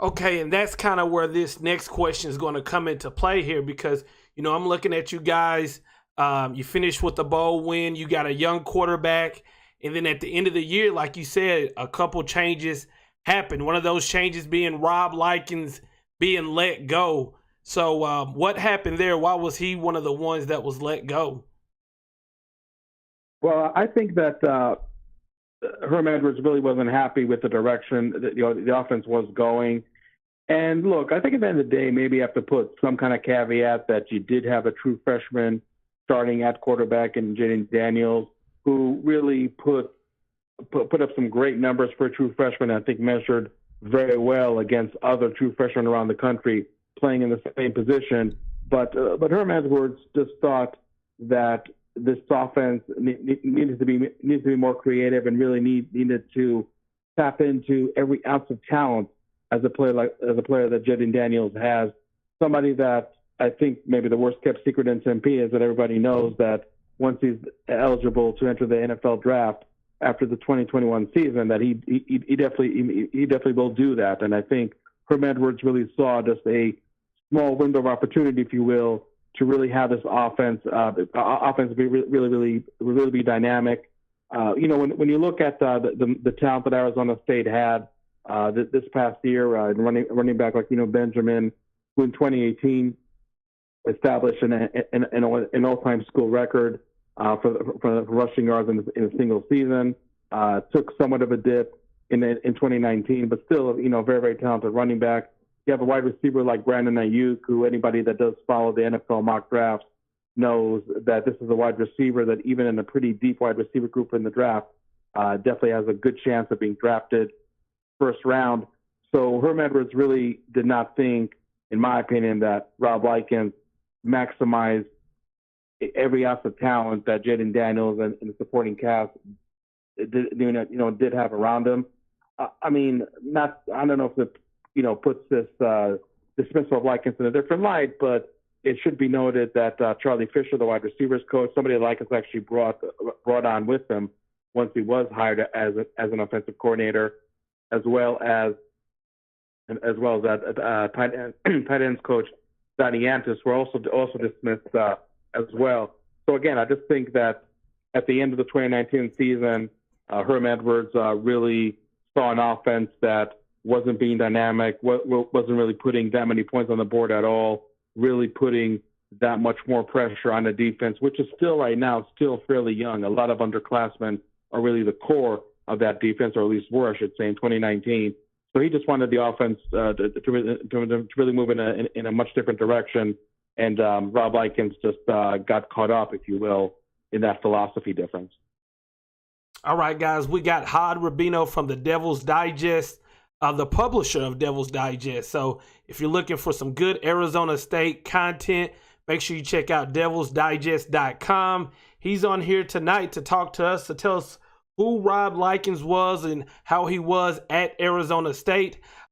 Okay, and that's kind of where this next question is going to come into play here because, I'm looking at you guys. You finished with the bowl win. You got a young quarterback. And then at the end of the year, like you said, a couple changes happened. One of those changes being Rob Likens being let go. So what happened there? Why was he one of the ones that was let go? Well, I think that Herm Edwards really wasn't happy with the direction that the offense was going. And look, I think at the end of the day, maybe you have to put some kind of caveat that you did have a true freshman starting at quarterback in Jaden Daniels, who really put up some great numbers for a true freshman. I think measured very well against other true freshmen around the country playing in the same position. But Herm Edwards just thought that this offense needed to be more creative and really needed to tap into every ounce of talent as a player that Jaden Daniels has. Somebody that I think maybe the worst kept secret in Tempe is that everybody knows that once he's eligible to enter the NFL draft after the 2021 season, that he definitely will do that. And I think Herm Edwards really saw just a small window of opportunity, if you will, to really have this offense be really be dynamic. When you look at the talent that Arizona State had this past year, running back like Benjamin, who in 2018 established an all-time school record for rushing yards in a single season. Took somewhat of a dip in 2019, but still, very, very talented running back. You have a wide receiver like Brandon Ayuk, who anybody that does follow the NFL mock drafts knows that this is a wide receiver that even in a pretty deep wide receiver group in the draft, definitely has a good chance of being drafted first round. So Herm Edwards really did not think, in my opinion, that Rob Likens maximized every ounce of talent that Jaden Daniels and the supporting cast did have around him. I don't know if it puts this dismissal of Likens in a different light, but it should be noted that Charlie Fisher, the wide receivers coach, somebody Likens actually brought on with him once he was hired as an offensive coordinator, as well as that tight ends coach Donnie Antis were also dismissed as well. So again, I just think that at the end of the 2019 season, Herm Edwards really saw an offense that wasn't being dynamic, wasn't really putting that many points on the board at all, really putting that much more pressure on the defense, which is still right now still fairly young. A lot of underclassmen are really the core of that defense, or at least were, I should say, in 2019. So he just wanted the offense to really move in a much different direction. And Rob Likens just got caught up, if you will, in that philosophy difference. All right, guys, we got Hod Rubino from the Devil's Digest, the publisher of Devil's Digest. So if you're looking for some good Arizona State content, make sure you check out devilsdigest.com. He's on here tonight to talk to us, to tell us who Rob Likens was and how he was at Arizona State.